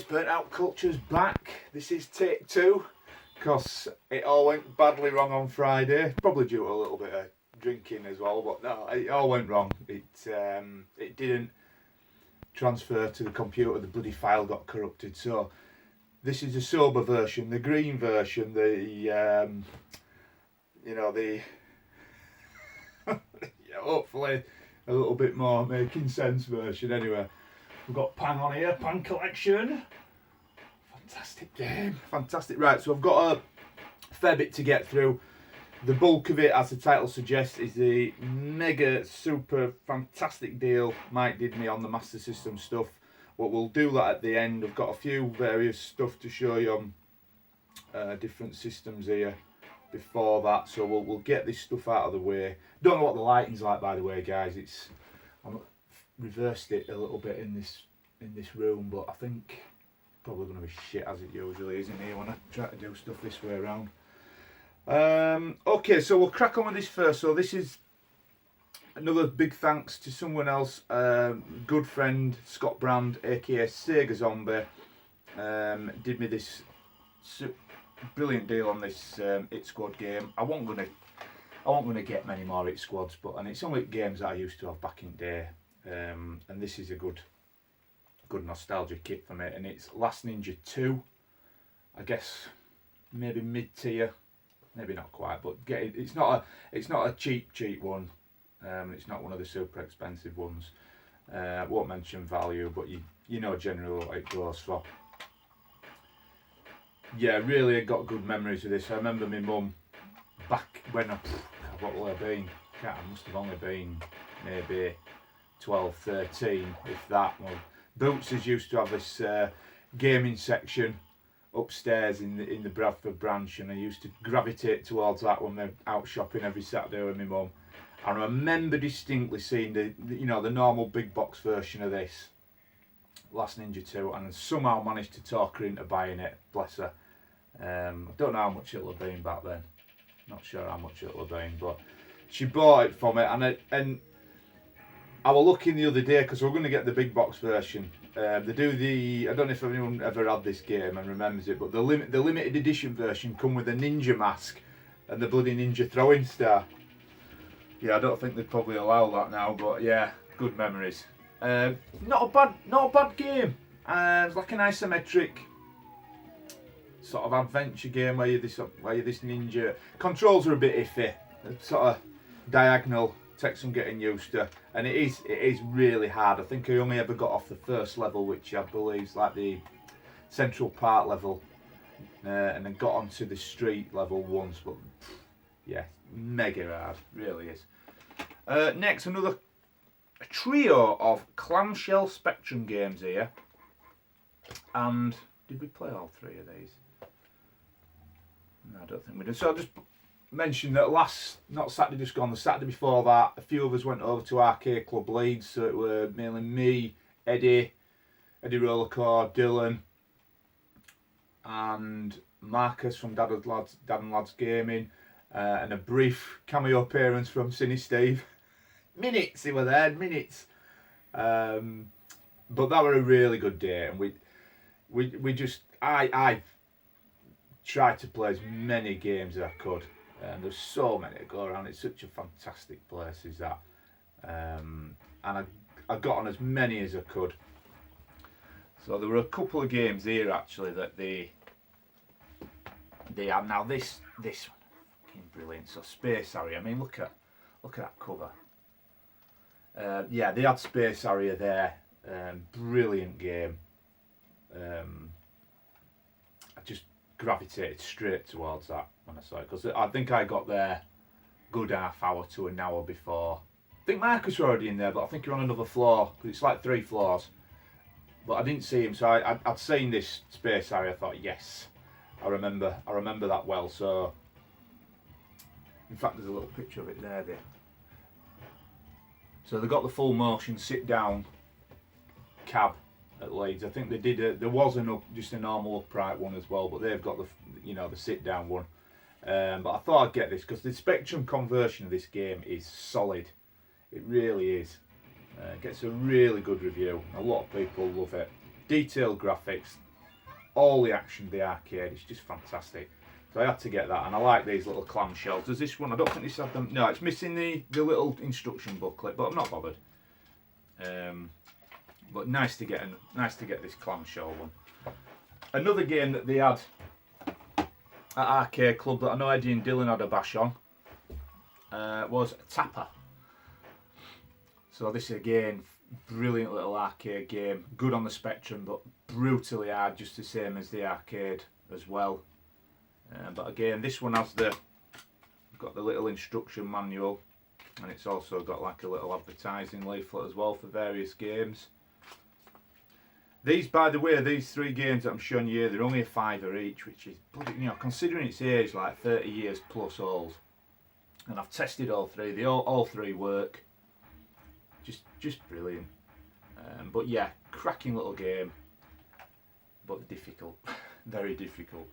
Burnt Out Culture's back. This is take 2, because it all went badly wrong on Friday. Probably due to a little bit of drinking as well, but no, it all went wrong. It didn't transfer to the computer. The bloody file got corrupted. So this is the sober version, the green version, the hopefully a little bit more making sense version. Anyway, we've got Pan on here, Pan Collection. Fantastic game, fantastic. Right, so I've got a fair bit to get through. The bulk of it, as the title suggests, is the mega super fantastic deal Mike did me on the Master System stuff. But we'll do that at the end. I've got a few various stuff to show you on different systems here before that, so we'll get this stuff out of the way. Don't know what the lighting's like, by the way, guys. I'm reversed it a little bit in this room, but I think probably going to be shit as it usually is in here when I try to do stuff this way around. Okay, so we'll crack on with this first. So this is another big thanks to someone else, good friend Scott Brand, aka Sega Zombie, did me this brilliant deal on this It Squad game. I wasn't gonna get many more It Squads, and it's only games that I used to have back in the day, and this is a good nostalgia kit for me. And it's Last Ninja 2, I guess maybe mid tier, maybe not quite, but it's not a cheap one. It's not one of the super expensive ones. Won't mention value, but you know generally what it goes for. Yeah, really, I got good memories of this. I remember my mum back when what will I have been? I must have only been maybe 12, 13, if that. Well, Boots's used to have this gaming section upstairs in the Bradford branch, and I used to gravitate towards that when they're out shopping every Saturday with my mum. I remember distinctly seeing the normal big box version of this Last Ninja 2, and somehow managed to talk her into buying it, bless her. I don't know how much it'll have been back then, not sure how much it'll have been, but she bought it for me. And I was looking the other day, because we're going to get the big box version. They do I don't know if anyone ever had this game and remembers it, but the limited edition version come with a ninja mask and the bloody ninja throwing star. Yeah, I don't think they'd probably allow that now, but yeah, good memories. Not a bad game. It's like an isometric sort of adventure game where you're this ninja. Controls are a bit iffy. It's sort of diagonal, takes some getting used to, and it is really hard. I think I only ever got off the first level, which I believe is like the Central Park level, and then got onto the street level once, but yeah, mega hard, really is. Next, a trio of clamshell Spectrum games here. And did we play all three of these? No, I don't think we did. So I'll just mention that not Saturday just gone, the Saturday before that, a few of us went over to Arcade Club Leeds. So it were mainly me, Eddie Rollercore, Dylan, and Marcus from Dad and Lads Gaming, and a brief cameo appearance from Cine Steve. Minutes he were there, minutes. But that were a really good day, and we just I tried to play as many games as I could, and there's so many to go around. It's such a fantastic place, is that, and I got on as many as I could. So there were a couple of games here actually that they have now. This one, fucking brilliant. So Space Harrier. I mean, look at that cover. Yeah, they had Space Harrier there. Brilliant game. I just gravitated straight towards that when I saw it, because I think I got there good half hour to an hour before. I think Marcus was already in there, but I think you're on another floor, because it's like 3 floors. But I didn't see him, so I'd seen this Space Harrier. I thought, yes, I remember that well. So in fact, there's a little picture of it there. So they got the full motion sit down cab at Leeds. I think they did. There was just a normal upright one as well, but they've got the sit down one. But I thought I'd get this because the Spectrum conversion of this game is solid. It really is. Gets a really good review. A lot of people love it. Detailed graphics, all the action of the arcade. It's just fantastic. So I had to get that, and I like these little clamshells. There's this one, I don't think this had them. No, it's missing the little instruction booklet, but I'm not bothered. But nice to get this clamshell one. Another game that they had at Arcade Club that I know Eddie and Dylan had a bash on was Tapper. So this again, brilliant little arcade game, good on the Spectrum, but brutally hard, just the same as the arcade as well. But again, this one has got the little instruction manual, and it's also got like a little advertising leaflet as well for various games. These, by the way, these 3 games that I'm showing you here, they're only a £5 each, which is, you know, considering its age, like 30 years plus old. And I've tested all 3. They all 3 work. Just brilliant. But yeah, cracking little game, but difficult, very difficult.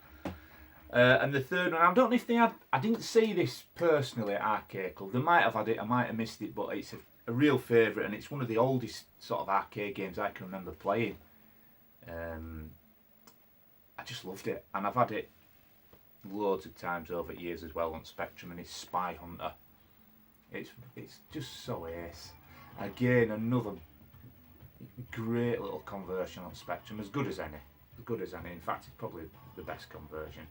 And the third one, I don't know if they had, I didn't see this personally at Arcade Club. They might have had it, I might have missed it, but it's a real favourite, and it's one of the oldest sort of arcade games I can remember playing. I just loved it, and I've had it loads of times over years as well on Spectrum, and it's Spy Hunter. It's just so ace. Again, another great little conversion on Spectrum, as good as any. In fact, it's probably the best conversion.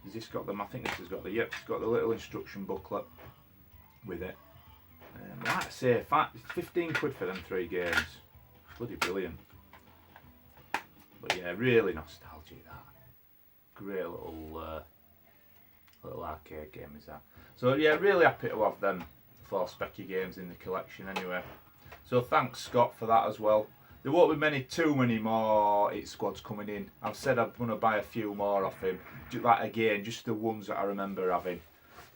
Has this got them? I think this has got it's got the little instruction booklet with it. Like I say, 15 quid for them 3 games. Bloody brilliant. But yeah, really nostalgic that. Great little arcade game is that. So yeah, really happy to have them 4 Specky games in the collection anyway. So thanks Scott for that as well. There won't be too many more Hit Squads coming in. I've said I'm going to buy a few more off him. Just the ones that I remember having.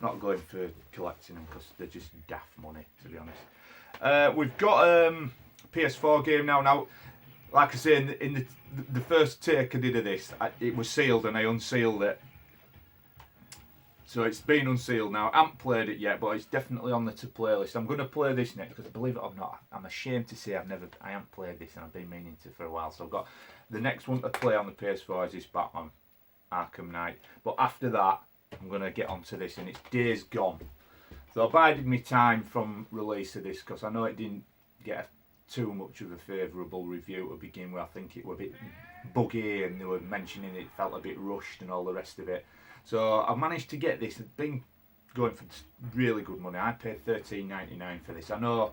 Not going for collecting them because they're just daft money, to be honest. We've got a PS4 game now. Now, like I say, in the first take I did of this, it was sealed and I unsealed it. So it's been unsealed now. I haven't played it yet, but it's definitely on the to play list. I'm going to play this next because, believe it or not, I'm ashamed to say I haven't played this and I've been meaning to for a while. So I've got the next one to play on the PS4 is this Batman Arkham Knight. But after that, I'm going to get onto this, and it's Days Gone. So I bided my time from release of this because I know it didn't get too much of a favourable review to begin with. I think it was a bit buggy, and they were mentioning it felt a bit rushed and all the rest of it. So I've managed to get this. It's been going for really good money. I paid $13.99 for this. I know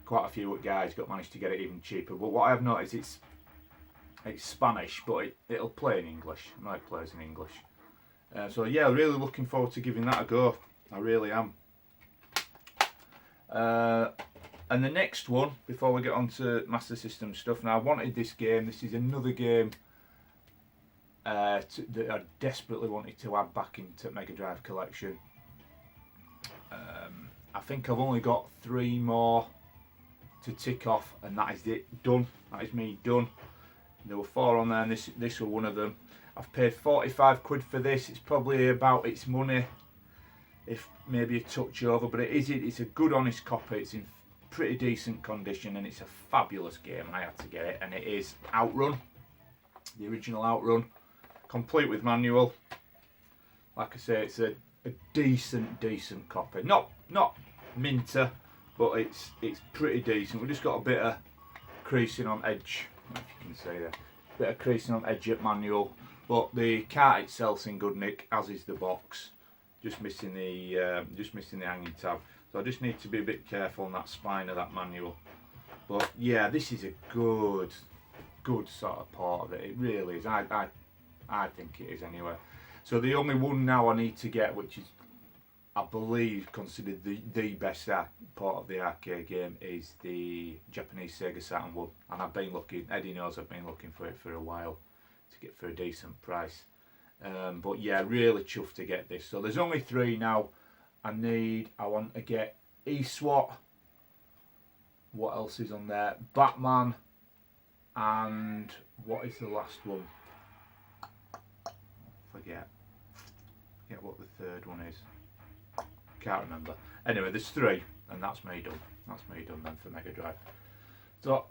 quite a few guys managed to get it even cheaper, but what I have noticed, it's Spanish, but it'll play in English. I know it plays in English. So yeah, really looking forward to giving that a go. I really am. And the next one, before we get on to Master System stuff, now I wanted this game. This is another game that I desperately wanted to add back into Mega Drive collection. I think I've only got 3 more to tick off, and that is it, done. That is me done. There were 4 on there, and this was one of them. I've paid 45 quid for this. It's probably about its money, if maybe a touch over, but it's a good honest copy. It's in pretty decent condition, and it's a fabulous game. I had to get it, and it is Outrun, the original Outrun, complete with manual. Like I say, it's a decent copy. Not minter, but it's pretty decent. We've just got a bit of creasing on edge. I don't know if you can see there. Bit of creasing on edge at manual, but the cart itself's in good nick, as is the box. Just missing the hanging tab. So I just need to be a bit careful on that spine of that manual. But yeah, this is a good sort of part of it. It really is. I think it is anyway. So the only one now I need to get, which is I believe considered the best part of the arcade game, is the Japanese Sega Saturn one. And I've been looking, Eddie knows I've been looking for it for a while to get for a decent price. But yeah, really chuffed to get this. So there's only 3 now. I want to get eSWAT. What else is on there? Batman. And what is the last one? Forget what the 3rd one is. Can't remember. Anyway, there's 3, and that's me done. That's me done then for Mega Drive. So,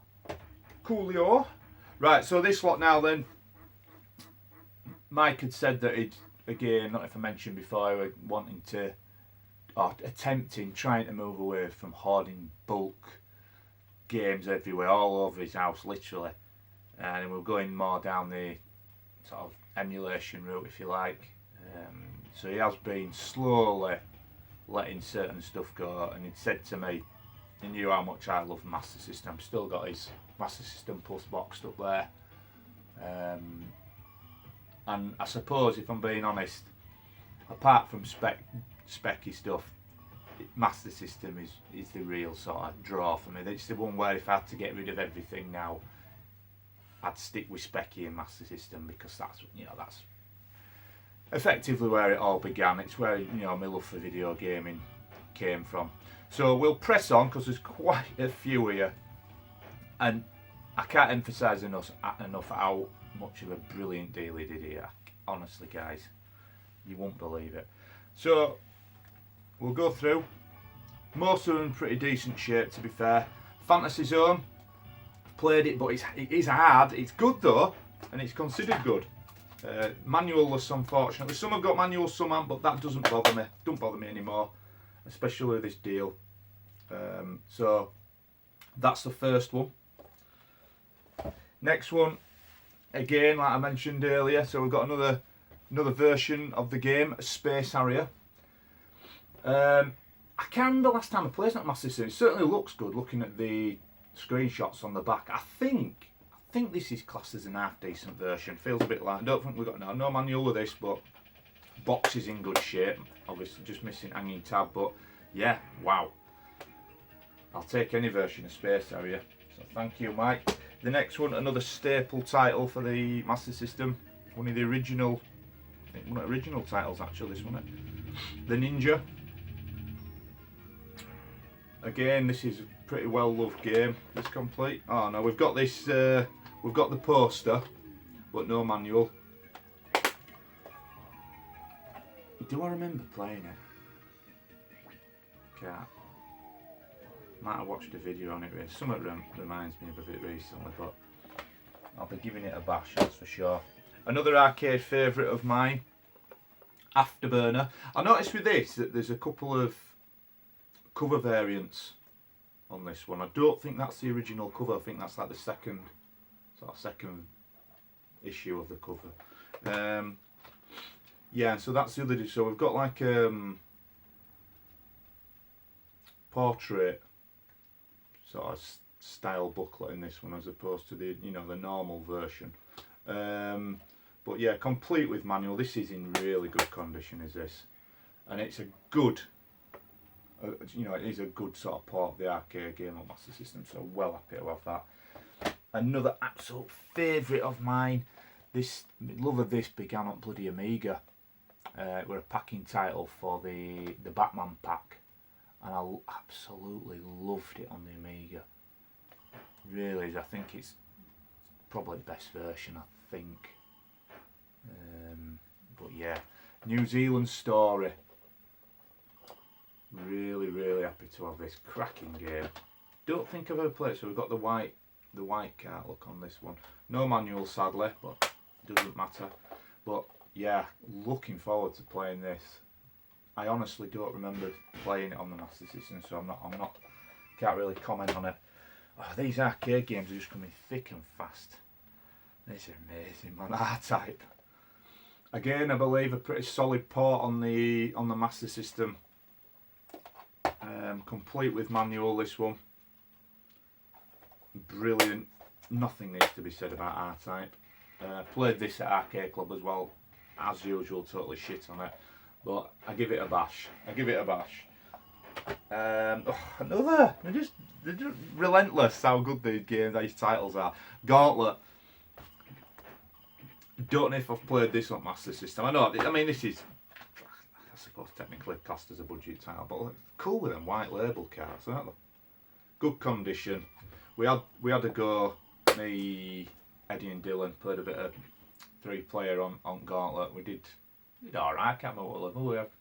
coolio. Right, so this lot now then. Mike had said that he'd, again, not if I mentioned before, wanting to, or attempting, trying to move away from hoarding bulk games everywhere, all over his house, literally. And we're going more down the sort of emulation route, if you like. So he has been slowly letting certain stuff go, and he'd said to me, he knew how much I love Master System. Still got his Master System Plus boxed up there. And I suppose, if I'm being honest, apart from specky stuff, Master System is the real sort of draw for me. It's the one where if I had to get rid of everything now, I'd stick with specky and Master System, because that's effectively where it all began. It's where my love for video gaming came from. So we'll press on, because there's quite a few here, and I can't emphasise enough how much of a brilliant deal he did here. Honestly, guys, you won't believe it. So we'll go through. Most of them in pretty decent shape, to be fair. Fantasy Zone, played it, but it is hard. It's good though, and it's considered good. Manual-less, unfortunately. Some have got manuals, some haven't, but that doesn't bother me. Don't bother me anymore, especially with this deal. So that's the first one. Next one, again, like I mentioned earlier, so we've got another version of the game, Space Harrier. I can't remember last time I played it, Master System. It certainly looks good looking at the screenshots on the back. I think this is classed as an half decent version. Feels a bit like, I don't think we've got no manual with this, but box is in good shape. Obviously just missing hanging tab, but yeah, wow. I'll take any version of Space Harrier. So thank you, Mike. The next one, another staple title for the Master System. One of the original, I think one of the original titles actually, this one. The Ninja. Again, this is a pretty well loved game. This complete. Oh no, we've got this. We've got the poster, but no manual. Do I remember playing it? Can't. Might have watched a video on it. Something reminds me of it recently, but I'll be giving it a bash, that's for sure. Another arcade favourite of mine, Afterburner. I noticed with this that there's a couple of cover variants on this one. I don't think that's the original cover. I think that's like the second issue of the cover. Yeah, so that's the other. So we've got like portrait sort of style booklet in this one, as opposed to the the normal version. But yeah, complete with manual. This is in really good condition, is this, and it's a good. It is a good sort of port of the arcade game on Master System, so well happy to have that. Another absolute favourite of mine. This love of this began on bloody Amiga. We're a packing title for the Batman pack, and I absolutely loved it on the Amiga. Really, I think it's probably the best version. I think. But yeah, New Zealand Story. Really happy to have this cracking game. Don't think I've ever played it. So we've got the white cart look on this one. No manual, sadly, but doesn't matter. But yeah, looking forward to playing this. I honestly don't remember playing it on the Master System, so I'm not can't really comment on it. Oh, these arcade games are just coming thick and fast. This is amazing, man. R-Type. Again, I believe a pretty solid port on the Master System. Complete with manual, this one. Brilliant. Nothing needs to be said about R-Type. Played this at Arcade Club as well. As usual, totally shit on it. But I give it a bash. Another. They're just relentless how good these titles are. Gauntlet. Don't know if I've played this on Master System. I mean, this is, I suppose, technically classed as a budget title, but cool with them white label cards, aren't they? Good condition. We had a go. Me, Eddie, and Dylan played a bit of 3-player on Gauntlet. We did alright. I can't remember what level we have.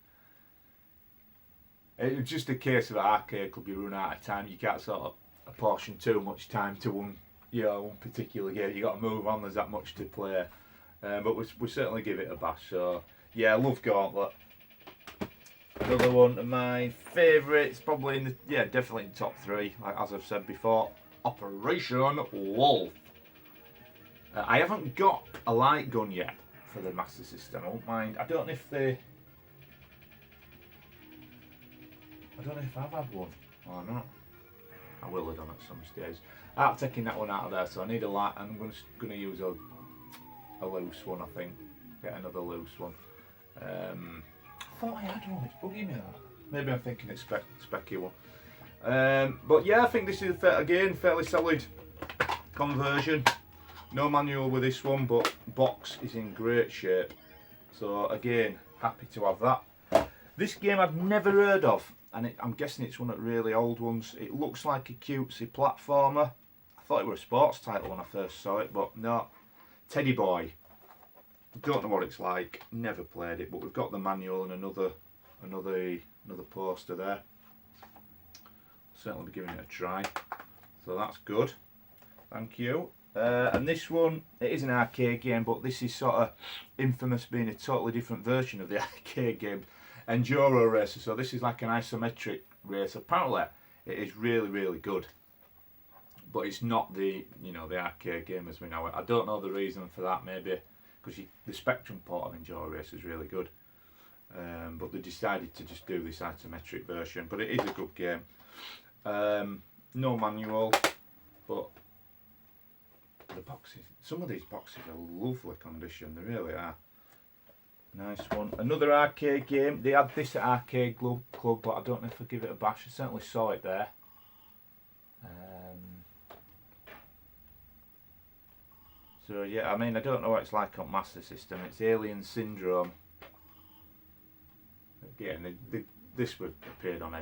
It was just a case of an Arcade Club. You run out of time. You can't sort of apportion too much time to you know, one particular game. You got to move on. There's that much to play, but we certainly give it a bash. So yeah, I love Gauntlet. Another one of my favourites, probably in the definitely in the top 3. Like, as I've said before, Operation Wolf. I haven't got a light gun yet for the Master System. I won't mind. I don't know if I've had one or not. I will have done at some stage. I'm taking that one out of there, so I need a light. I'm going to use a loose one, I think. Get another loose one. I thought I had one. It's bugging me that. Maybe I'm thinking it's specky one. But yeah, I think this is again fairly solid conversion. No manual with this one, but box is in great shape. So again, happy to have that. This game I've never heard of, and I'm guessing it's one of the really old ones. It looks like a cutesy platformer. I thought it was a sports title when I first saw it, but no. Teddy Boy. Don't know what it's like. Never played it, but we've got the manual and another poster there. Certainly be giving it a try. So that's good. Thank you. And this one, it is an arcade game, but this is sort of infamous being a totally different version of the arcade game, Enduro Racer. So this is like an isometric race. Apparently, it is really, really good, but it's not the the arcade game as we know it. I don't know the reason for that. Maybe because the Spectrum port of Enduro Racer is really good, but they decided to just do this isometric version. But it is a good game. No manual, but the boxes, some of these boxes are lovely condition, they really are. Nice one. Another arcade game. They had this at Arcade Club, but I don't know if I give it a bash. I certainly saw it there. So yeah, I mean, I don't know what it's like on Master System. It's Alien Syndrome. Again, this appeared on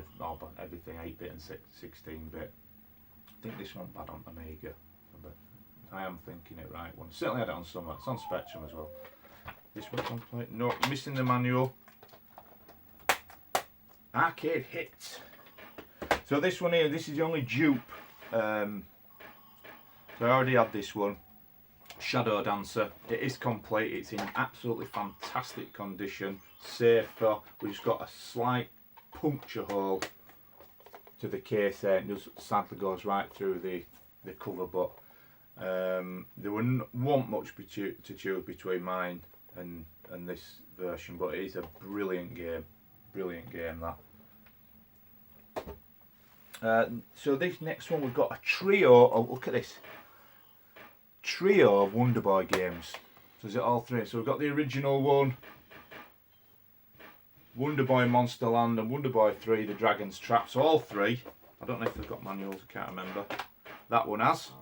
everything, 8-bit and 16-bit. I think this one bad on Amiga. But I am thinking it right one. Certainly had it on some. It's on Spectrum as well. This one complete. No, missing the manual. Arcade Hits. So this one here, this is the only dupe. So I already had this one. Shadow Dancer. It is complete. It's in absolutely fantastic condition. Safer. We've just got a slight puncture hole to the case there. It just sadly goes right through the cover, but there wasn't much to choose between mine and this version, but it is a brilliant game that. So this next one, we've got a trio. Oh, look at this trio of Wonder Boy games. So is it all 3? So we've got the original one, Wonder Boy Monster Land, and Wonder Boy 3, The Dragon's Trap. So all 3. I don't know if they've got manuals, I can't remember. That one has.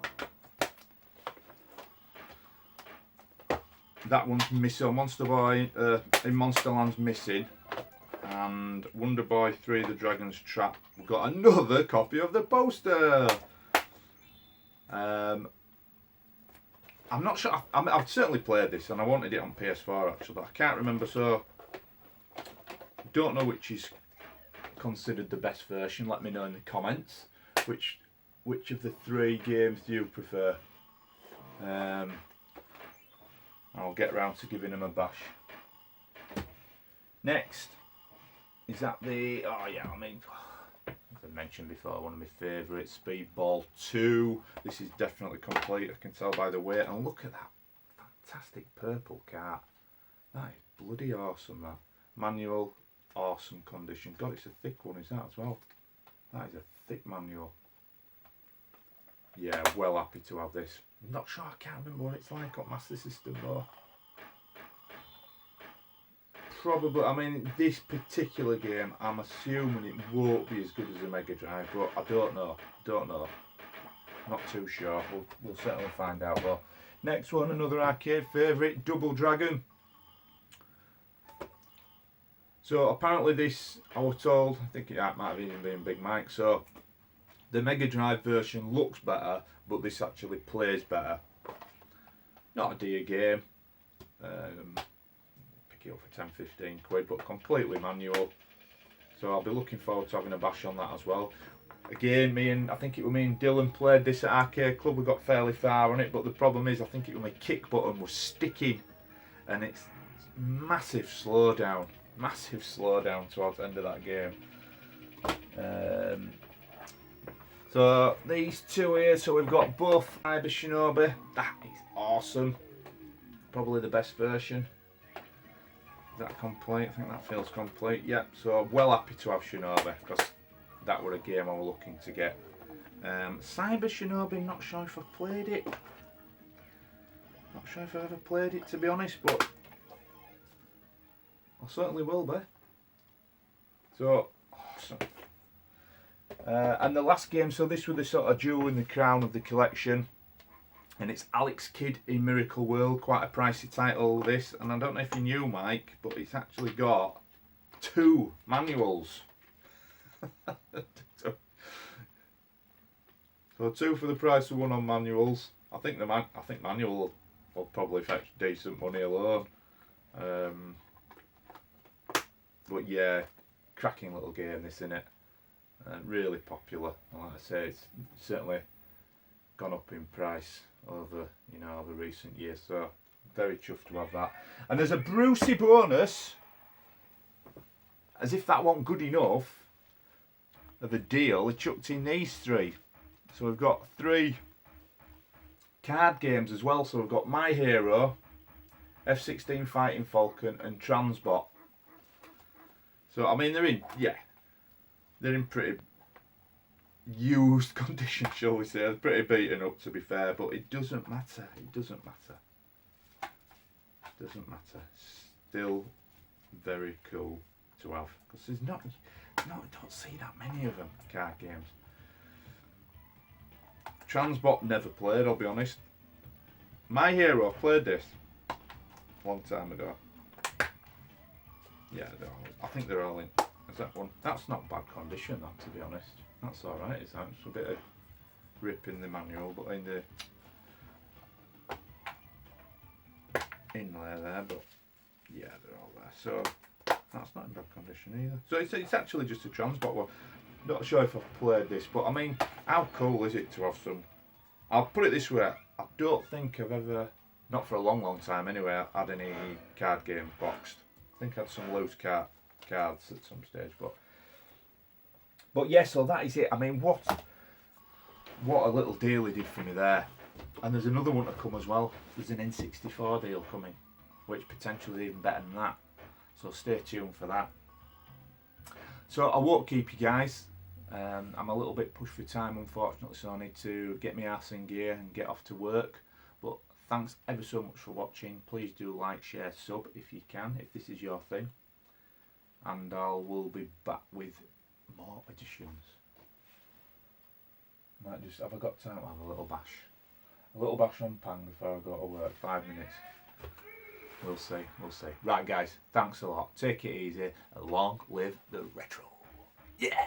That one's missing. Monster Boy in Monster Land's missing. And Wonder Boy 3, The Dragon's Trap. We've got another copy of the poster. I'm not sure. I've certainly played this, and I wanted it on PS4 actually, but I can't remember. So don't know which is considered the best version. Let me know in the comments. Which of the 3 games do you prefer? I'll get round to giving them a bash. Next, is that the... Oh yeah, I mean, as I mentioned before, one of my favourites, Speedball 2. This is definitely complete, I can tell by the weight. And look at that fantastic purple cart. That is bloody awesome, that. Manual, awesome condition. God, it's a thick one, is that as well? That is a thick manual. Yeah, well happy to have this. I'm not sure, I can't remember what it's like on Master System though. Probably, I mean, this particular game, I'm assuming it won't be as good as a Mega Drive, but I don't know. Not too sure. We'll certainly find out though. Next one, another arcade favourite, Double Dragon. So apparently this, I was told, I think it might have even been Big Mike, so the Mega Drive version looks better, but this actually plays better. Not a dear game. Pick it up for 10-15 quid, but completely manual. So I'll be looking forward to having a bash on that as well. Again, I think it was me and Dylan played this at Arcade Club. We got fairly far on it, but the problem is I think it was my kick button was sticking, and it's massive slowdown towards the end of that game. So these two here, so we've got both Cyber Shinobi. That is awesome. Probably the best version. Is that complete? I think that feels complete. Yep, so I'm well happy to have Shinobi, because that were a game I was looking to get. Cyber Shinobi, not sure if I've played it. Not sure if I've ever played it, to be honest, but I certainly will be. So, awesome. And the last game, so this was the sort of jewel in the crown of the collection, and it's Alex Kidd in Miracle World. Quite a pricey title, this, and I don't know if you knew, Mike, but it's actually got 2 manuals. So 2 for the price of 1 on manuals. I think manual will probably fetch decent money alone. But yeah, cracking little game this, innit? Really popular. And like I say, it's certainly gone up in price over recent years. So very chuffed to have that. And there's a Brucey bonus, as if that wasn't good enough of a deal. They chucked in these 3. So we've got 3 card games as well. So we've got My Hero, F-16 Fighting Falcon, and Transbot. So I mean, they're in pretty used condition, shall we say. They're pretty beaten up, to be fair, but it doesn't matter. Still very cool to have, because there's I don't see that many of them, card games. Transbot never played, I'll be honest. My Hero, played this a long time ago. Yeah, I think they're all in. Is that one? That's not bad condition, that, to be honest. That's alright, it's a bit of rip in the manual, but in the inlay there, but yeah, they're all there. So that's not in bad condition either. So it's actually just a Transbot one. Not sure if I've played this, but I mean, how cool is it to have some? I'll put it this way, I don't think I've ever, not for a long time anyway, had any card games boxed. I think I had some loose cards at some stage, but yeah, so that is it. I mean, what a little deal he did for me there. And there's another one to come as well. There's an N64 deal coming, which potentially is even better than that. So stay tuned for that. So I won't keep you guys. I'm a little bit pushed for time, unfortunately, so I need to get my ass in gear and get off to work. But thanks ever so much for watching. Please do like, share, sub if you can, if this is your thing. And I will be back with more editions. Might just, have I got time to have a little bash? A little bash on Pang before I go to work, 5 minutes. We'll see. Right guys, thanks a lot. Take it easy. Long live the retro. Yeah!